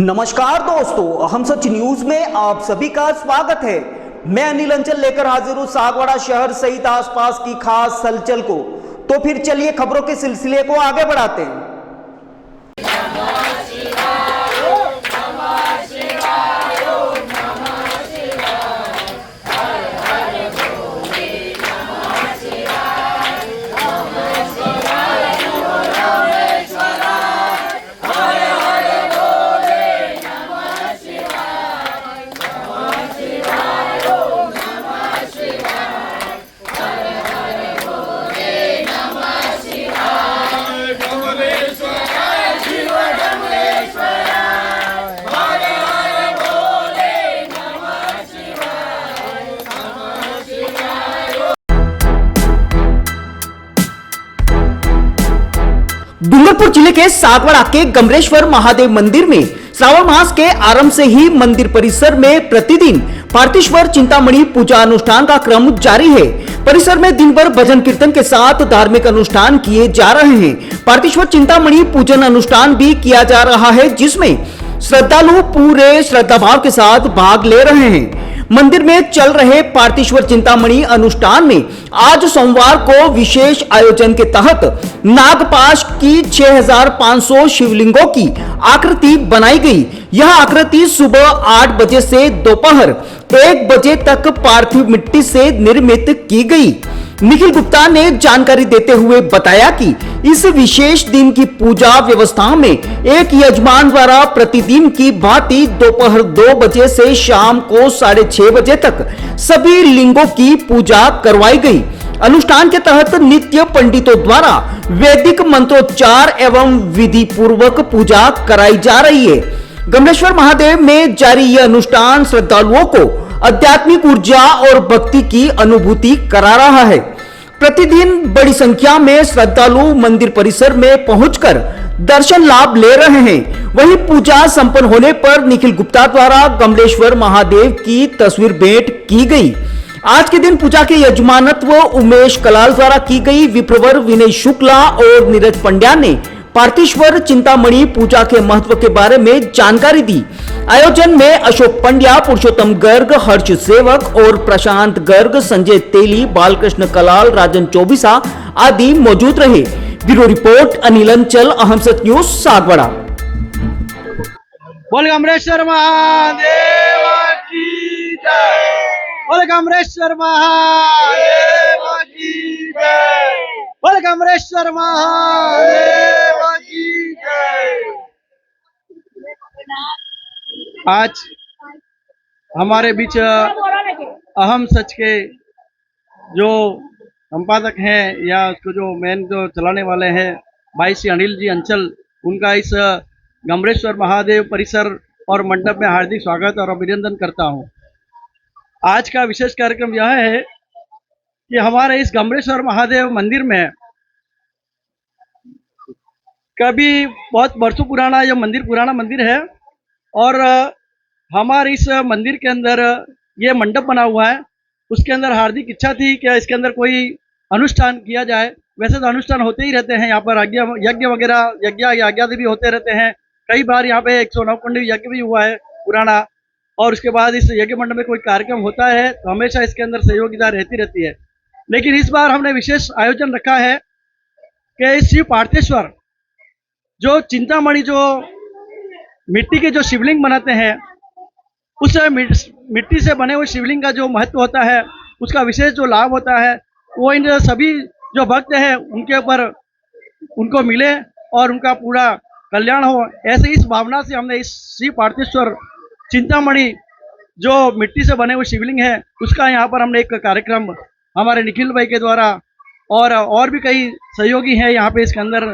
नमस्कार दोस्तों, हम सच न्यूज में आप सभी का स्वागत है। मैं अनिल अंचल लेकर हाजिर हूं सागवाड़ा शहर सहित आसपास की खास हलचल को। तो फिर चलिए खबरों के सिलसिले को आगे बढ़ाते हैं। डूंगरपुर जिले के सागवाड़ा के गमरेश्वर महादेव मंदिर में श्रावण मास के आरंभ से ही मंदिर परिसर में प्रतिदिन पार्थेश्वर चिंतामणि पूजा अनुष्ठान का क्रम जारी है। परिसर में दिन भर भजन कीर्तन के साथ धार्मिक अनुष्ठान किए जा रहे हैं। पार्थेश्वर चिंतामणि पूजन अनुष्ठान भी किया जा रहा है, जिसमें श्रद्धालु पूरे श्रद्धा भाव के साथ भाग ले रहे हैं। मंदिर में चल रहे पार्थेश्वर चिंतामणि अनुष्ठान में आज सोमवार को विशेष आयोजन के तहत नागपाश की 6500 शिवलिंगों की आकृति बनाई गई। यह आकृति सुबह 8 बजे से दोपहर 1 बजे तक पार्थिव मिट्टी से निर्मित की गई। निखिल गुप्ता ने जानकारी देते हुए बताया कि इस विशेष दिन की पूजा व्यवस्था में एक यजमान द्वारा प्रतिदिन की भांति दोपहर 2 बजे से शाम को 6:30 बजे तक सभी लिंगों की पूजा करवाई गई। अनुष्ठान के तहत नित्य पंडितों द्वारा वैदिक मंत्रोच्चार एवं विधि पूर्वक पूजा कराई जा रही है। गमरेश्वर महादेव में जारी यह अनुष्ठान श्रद्धालुओं को आध्यात्मिक ऊर्जा और भक्ति की अनुभूति करा रहा है। प्रतिदिन बड़ी संख्या में श्रद्धालु मंदिर परिसर में पहुंचकर दर्शन लाभ ले रहे हैं। वहीं पूजा संपन्न होने पर निखिल गुप्ता द्वारा गमरेश्वर महादेव की तस्वीर भेंट की गई। आज के दिन पूजा के यजमानत्व उमेश कलाल द्वारा की गई। विप्रवर विनय शुक्ला और नीरज पंड्या ने पार्थेश्वर चिंतामणि पूजा के महत्व के बारे में जानकारी दी। आयोजन में अशोक पंड्या, पुरुषोत्तम गर्ग, हर्ष सेवक और प्रशांत गर्ग, संजय तेली, बालकृष्ण कलाल, राजन चौबिसा आदि मौजूद रहे। ब्यूरो रिपोर्ट अनिल अंचल, अहम सच न्यूज सागवाड़ा। बोल गमरेश्वर महादेव की जय। बोल गमरेश्वर महादेव की जय। बोल गमरेश्वर महादेव की जय। आज हमारे बीच अहम सच के जो संपादक हैं या उसको जो मेन जो चलाने वाले हैं भाई श्री अनिल जी अंचल, उनका इस गमरेश्वर महादेव परिसर और मंडप में हार्दिक स्वागत और अभिनंदन करता हूं। आज का विशेष कार्यक्रम यह है कि हमारे इस गमरेश्वर महादेव मंदिर में कभी बहुत वर्षों पुराना यह मंदिर पुराना मंदिर है और हमारे इस मंदिर के अंदर ये मंडप बना हुआ है। उसके अंदर हार्दिक इच्छा थी कि इसके अंदर कोई अनुष्ठान किया जाए। वैसे तो अनुष्ठान होते ही रहते हैं यहाँ पर, यज्ञ वगैरह यज्ञ भी होते रहते हैं। कई बार यहाँ पे 109 कुंड यज्ञ भी हुआ है पुराना, और उसके बाद इस यज्ञ मंडप में कोई कार्यक्रम होता है तो हमेशा इसके अंदर सहयोगिता रहती है। लेकिन इस बार हमने विशेष आयोजन रखा है कि शिव पार्थेश्वर जो चिंतामणि जो मिट्टी के जो शिवलिंग बनाते हैं, उस मिट्टी से बने हुए शिवलिंग का जो महत्व होता है, उसका विशेष जो लाभ होता है वो इन सभी जो भक्त हैं उनके ऊपर उनको मिले और उनका पूरा कल्याण हो। ऐसे इस भावना से हमने इस शिव पार्थेश्वर चिंतामणि जो मिट्टी से बने हुए शिवलिंग है उसका यहाँ पर हमने एक कार्यक्रम हमारे निखिल भाई के द्वारा और भी कई सहयोगी हैं यहाँ पे इसके अंदर,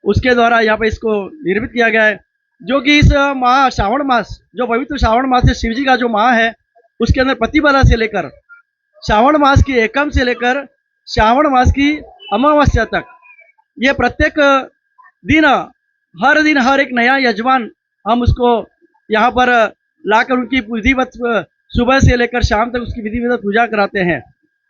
उसके द्वारा यहाँ पे इसको निर्मित किया गया है। जो कि इस श्रावण मास जो पवित्र श्रावण मास से शिव जी का जो माह है उसके अंदर प्रतिपदा से लेकर श्रावण मास की एकम से लेकर श्रावण मास की अमावस्या तक, ये प्रत्येक दिन हर एक नया यजमान हम उसको यहाँ पर लाकर उनकी विधिवत सुबह से लेकर शाम तक उसकी विधिवत पूजा कराते हैं।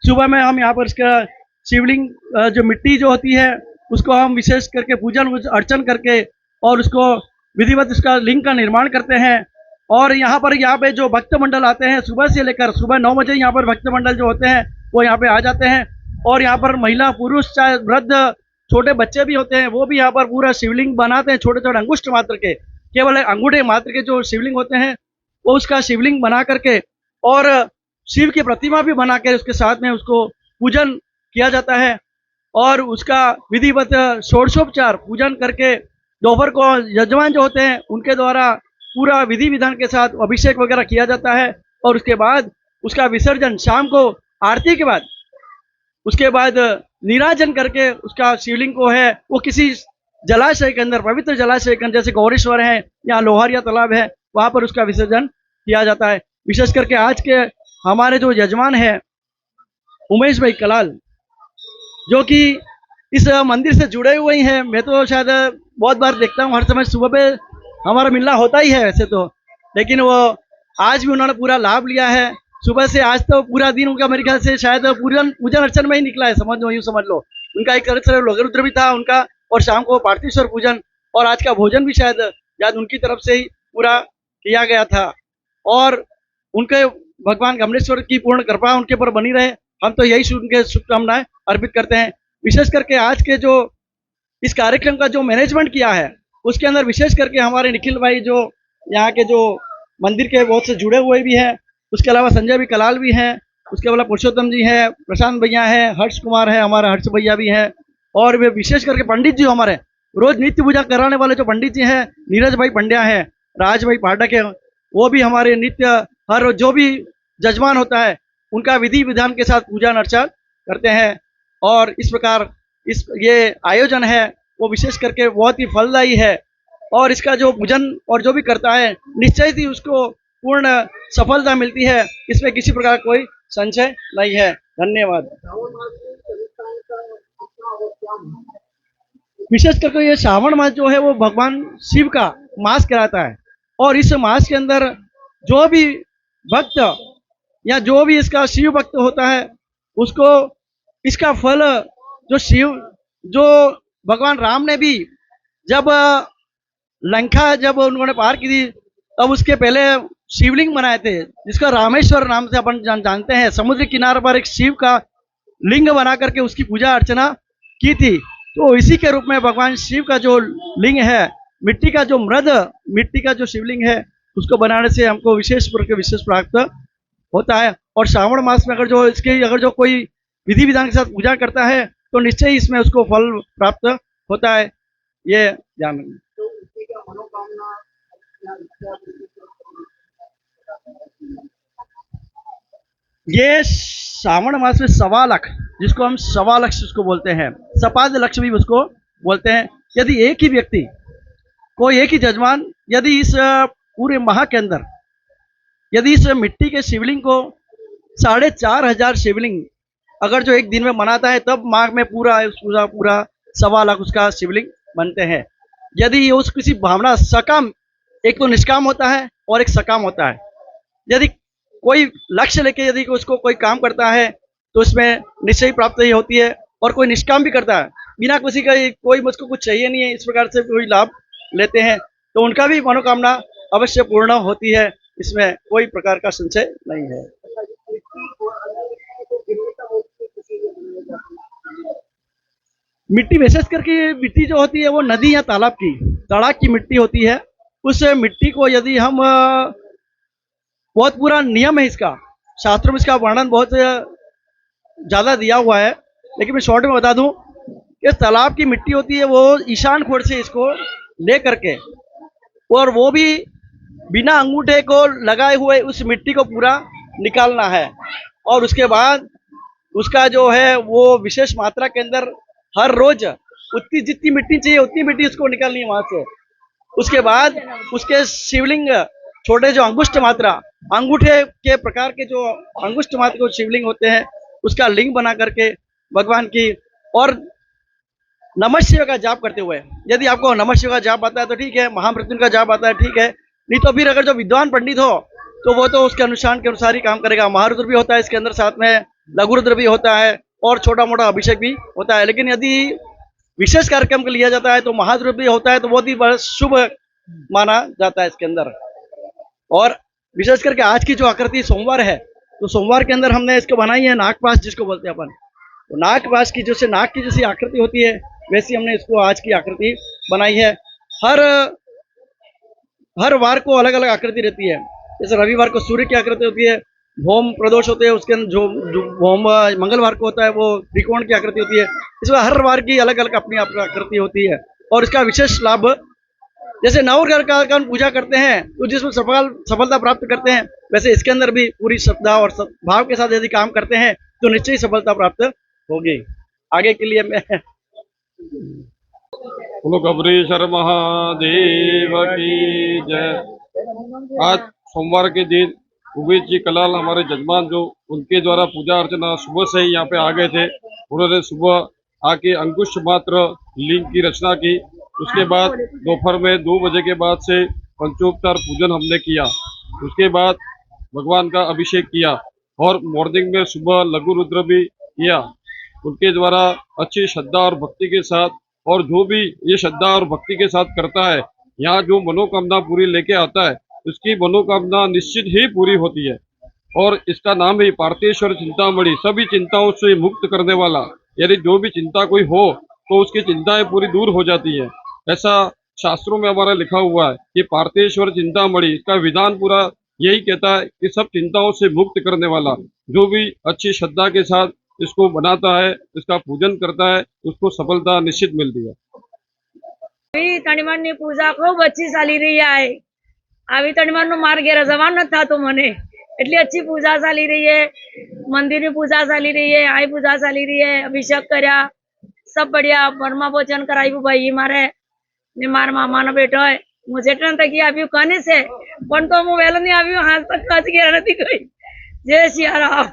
सुबह में हम यहाँ पर इसका शिवलिंग जो मिट्टी जो होती है उसको हम विशेष करके पूजन अर्चन करके और उसको विधिवत उसका लिंग का निर्माण करते हैं। और यहाँ पे जो भक्त मंडल आते हैं सुबह से लेकर सुबह 9 बजे यहाँ पर भक्त मंडल जो होते हैं वो यहाँ पे आ जाते हैं। और यहाँ पर महिला पुरुष चाहे वृद्ध छोटे बच्चे भी होते हैं वो भी यहाँ पर पूरा शिवलिंग बनाते हैं। छोटे छोटे अंगुष्ठ मात्र के, केवल अंगूठे मात्र के जो शिवलिंग होते हैं वो उसका शिवलिंग बना करके और शिव की प्रतिमा भी बना कर उसके साथ में उसको पूजन किया जाता है। और उसका विधिवत षोडशोपचार पूजन करके दोपहर को यजमान जो होते हैं उनके द्वारा पूरा विधि विधान के साथ अभिषेक वगैरह किया जाता है। और उसके बाद उसका विसर्जन शाम को आरती के बाद उसके बाद निराजन करके उसका शिवलिंग को है वो किसी जलाशय के अंदर, पवित्र जलाशय के अंदर जैसे गौरेश्वर है या लोहारिया तालाब है, वहां पर उसका विसर्जन किया जाता है। विशेष करके आज के हमारे जो यजमान है उमेश भाई कलाल, जो कि इस मंदिर से जुड़े हुए ही हैं। मैं तो शायद बहुत बार देखता हूँ, हर समय सुबह पे हमारा मिलना होता ही है वैसे तो, लेकिन वो आज भी उन्होंने पूरा लाभ लिया है। सुबह से आज तो पूरा दिन उनका मेरे ख्याल से शायद पूजन अर्चन में ही निकला है, समझ लो, यूँ समझ लो। उनका एक रुद्र भी था उनका, और शाम को पार्थिवेश्वर पूजन और आज का भोजन भी शायद उनकी तरफ से ही पूरा किया गया था। और उनके भगवान गमनेश्वर की पूर्ण कृपा उनके ऊपर बनी रहे, हम तो यही उनके शुभकामनाएं अर्पित करते हैं। विशेष करके आज के जो इस कार्यक्रम का जो मैनेजमेंट किया है उसके अंदर विशेष करके हमारे निखिल भाई जो यहाँ के जो मंदिर के बहुत से जुड़े हुए भी हैं, उसके अलावा संजय भी कलाल भी हैं, उसके अलावा पुरुषोत्तम जी हैं, प्रशांत भैया हैं, हर्ष कुमार है, हमारा हर्ष भैया भी हैं, और वे विशेष करके पंडित जी हमारे रोज नित्य पूजा कराने वाले जो पंडित जी हैं नीरज भाई पंड्या हैं, राज भाई पाठक है, वो भी हमारे नित्य हर रोज जो भी जजमान होता है उनका विधि विधान के साथ पूजा अर्चना करते हैं। और इस प्रकार ये आयोजन है वो विशेष करके बहुत ही फलदायी है। और इसका जो पूजन और जो भी करता है निश्चय ही उसको पूर्ण सफलता मिलती है, इसमें किसी प्रकार कोई संशय नहीं है। धन्यवाद। विशेष करके ये श्रावण मास जो है वो भगवान शिव का मास कहलाता है, और इस मास के अंदर जो भी भक्त या जो भी इसका शिव भक्त होता है उसको इसका फल जो भगवान राम ने भी जब लंका जब उन्होंने पार की थी तब उसके पहले शिवलिंग बनाए थे जिसका रामेश्वर नाम से अपन जानते हैं। समुद्र किनारे पर एक शिव का लिंग बना करके उसकी पूजा अर्चना की थी। तो इसी के रूप में भगवान शिव का जो लिंग है, मिट्टी का जो शिवलिंग है उसको बनाने से हमको विशेष प्राप्त होता है। और श्रावण मास में अगर जो कोई विधि विधान के साथ पूजा करता है तो निश्चय ही इसमें उसको फल प्राप्त होता है। ये ध्यान रखना। ये श्रावण मास में 1.25 लाख, जिसको हम 1.25 लाख उसको बोलते हैं, सपाद लक्ष्य भी उसको बोलते हैं। यदि एक ही व्यक्ति कोई एक ही जजमान यदि इस पूरे माह के अंदर यदि इस मिट्टी के शिवलिंग को 4,500 शिवलिंग अगर जो एक दिन में मनाता है तब माह में पूरा 1.25 लाख उसका शिवलिंग बनते हैं। यदि ये उस किसी भावना सकाम, एक तो निष्काम होता है और एक सकाम होता है। यदि कोई लक्ष्य लेके यदि उसको कोई काम करता है तो उसमें निश्चय प्राप्ति होती है, और कोई निष्काम भी करता है बिना किसी का कोई मुझको कुछ चाहिए नहीं है इस प्रकार से कोई लाभ लेते हैं तो उनका भी मनोकामना अवश्य पूर्ण होती है। इसमें कोई प्रकार का संशय नहीं है। मिट्टी विशेष करके मिट्टी जो होती है वो नदी या तालाब की तड़ाक की मिट्टी होती है। उस मिट्टी को यदि हम बहुत पूरा नियम है इसका, शास्त्रों में इसका वर्णन बहुत ज़्यादा दिया हुआ है, लेकिन मैं शॉर्ट में बता दूं कि तालाब की मिट्टी होती है वो ईशान खोर से इसको ले करके, और वो भी बिना अंगूठे को लगाए हुए उस मिट्टी को पूरा निकालना है। और उसके बाद उसका जो है वो विशेष मात्रा के अंदर हर रोज उतनी जितनी मिट्टी चाहिए उतनी मिट्टी उसको निकालनी है वहां से। उसके बाद उसके शिवलिंग छोटे जो अंगुष्ठ मात्रा अंगूठे के प्रकार के जो अंगुष्ठ मात्र को शिवलिंग होते हैं उसका लिंग बना करके भगवान की और नमः शिवाय का जाप करते हुए, यदि आपको नमः शिवाय का जाप आता है तो ठीक है, महामृत्युंजय का जाप आता है ठीक है, नहीं तो फिर अगर जो विद्वान पंडित हो तो वो तो उसके अनुष्ठान के अनुसार ही काम करेगा। महारुद्र भी होता है इसके अंदर, साथ में लघु रुद्र भी होता है और छोटा मोटा अभिषेक भी होता है। लेकिन यदि विशेष कार्यक्रम को लिया जाता है तो महारुद्र भी होता है, तो बहुत ही बड़ा शुभ माना जाता है इसके अंदर। और विशेष करके आज की जो आकृति सोमवार है, तो सोमवार के अंदर हमने इसको बनाई है नागपाश, जिसको बोलते हैं अपन। तो नागपाश की जैसे नाग की जैसी आकृति होती है वैसी हमने इसको आज की आकृति बनाई है। हर वार को अलग अलग आकृति रहती है। जैसे रविवार को सूर्य की आकृति होती है, भौम प्रदोष होते हैं, उसके अंदर जो भौम मंगलवार को होता है वो त्रिकोण की आकृति होती है। इसमें हर वार की अलग अलग अपनी आकृति होती है और इसका विशेष लाभ, जैसे नवग्रह का पूजा करते हैं तो जिसमें सफलता प्राप्त करते हैं, वैसे इसके अंदर भी पूरी श्रद्धा और भाव के साथ यदि काम करते हैं तो निश्चय ही सफलता प्राप्त होगी। आगे के लिए मैं बोलो गबरेश्वर महादेव की जय। आज सोमवार के दिन उबेद जी कलाल हमारे जजमान जो उनके द्वारा पूजा अर्चना सुबह से ही यहाँ पे आ गए थे। उन्होंने सुबह आके अंकुश मात्र लिंग की रचना की। उसके बाद दोपहर में 2 बजे के बाद से पंचोपचार पूजन हमने किया। उसके बाद भगवान का अभिषेक किया और मॉर्निंग में सुबह लघु रुद्र भी किया। उनके द्वारा अच्छी श्रद्धा और भक्ति के साथ, और जो भी ये श्रद्धा और भक्ति के साथ करता है, यहाँ जो मनोकामना पूरी लेके आता है उसकी मनोकामना निश्चित ही पूरी होती है। और इसका नाम है पार्थेश्वर चिंतामणि, सभी चिंताओं से मुक्त करने वाला। यदि जो भी चिंता कोई हो तो उसकी चिंताएं पूरी दूर हो जाती है। ऐसा शास्त्रों में हमारा लिखा हुआ है कि पार्थेश्वर चिंतामणि, इसका विधान पूरा यही कहता है कि सब चिंताओं से मुक्त करने वाला। जो भी अच्छी श्रद्धा के साथ इसको बनाता है, इसका पूजन करता है, उसको सफलता निश्चित मिलती है। તણીમાન ની પૂજા ખૂબ अच्छी ચાલી રહી है। આવી તણીમાન નો मार्ग जवान न था तो मने એટલી अच्छी पूजा ચાલી रही है। मंदिर में पूजा ચાલી रही है, आई पूजा ચાલી रही है, अभिषेक કર્યા, सब बढ़िया। बर्मा भोजन कराव्યું भाई मारे ने मार मामा नो बेटो है। मुझे ट्रेन तक આવ્યું કને છે પણ તો હું વેલો નહીં આવ્યું, હાલ તક કાચ ગયા નથી ગઈ। જય Siyaram.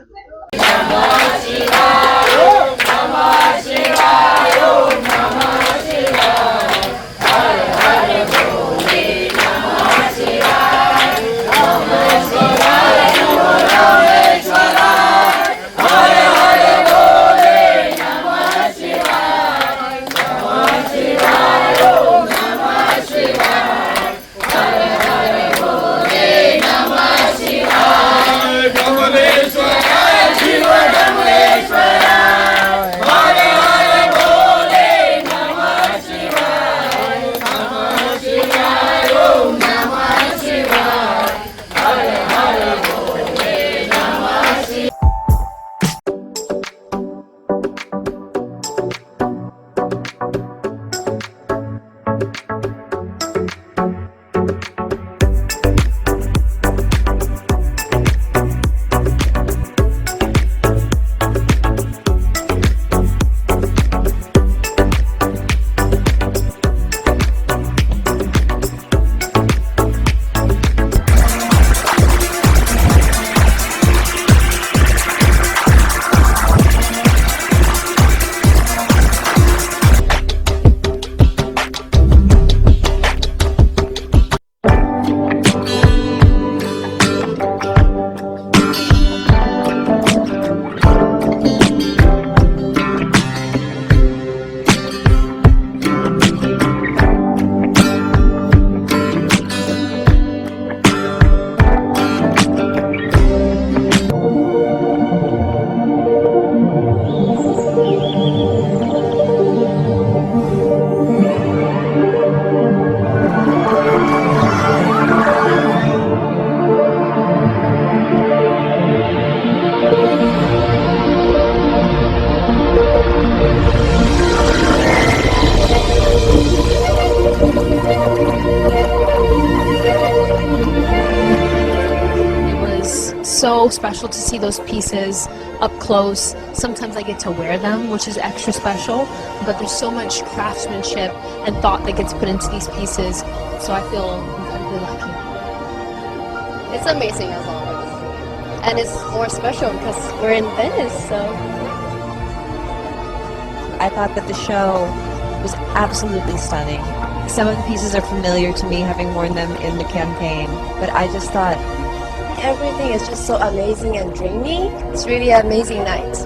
So special to see those pieces up close. Sometimes I get to wear them, which is extra special, but there's so much craftsmanship and thought that gets put into these pieces, so I feel incredibly lucky. It's amazing as well. and it's more special because we're in Venice, so. I thought that the show was absolutely stunning. Some of the pieces are familiar to me, having worn them in the campaign, but I just thought Everything is just so amazing and dreamy. It's really an amazing night.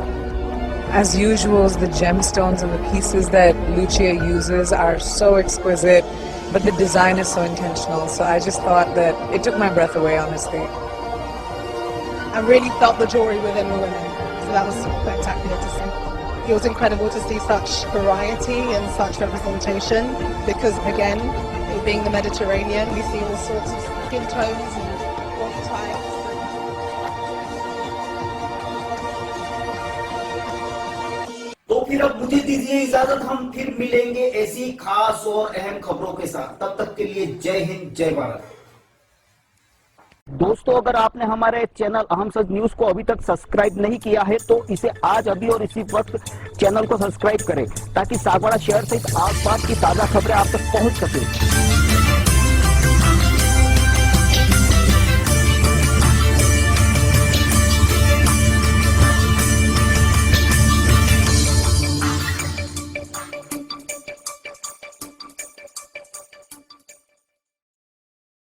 As usual, the gemstones and the pieces that Lucia uses are so exquisite, but the design is so intentional. So I just thought that it took my breath away, honestly. I really felt the jewelry within the women, so that was spectacular to see. It was incredible to see such variety and such representation because, again, it being the Mediterranean, we see all sorts of skin tones and body types. तो फिर अब मुझे दीजिए इजाजत, हम फिर मिलेंगे ऐसी खास और अहम खबरों के साथ। तब तक के लिए जय हिंद, जय भारत। दोस्तों, अगर आपने हमारे चैनल अहम सच न्यूज को अभी तक सब्सक्राइब नहीं किया है तो इसे आज अभी और इसी वक्त चैनल को सब्सक्राइब करें ताकि सागवाड़ा शहर सहित आसपास की ताजा खबरें आप तक पहुंच सके।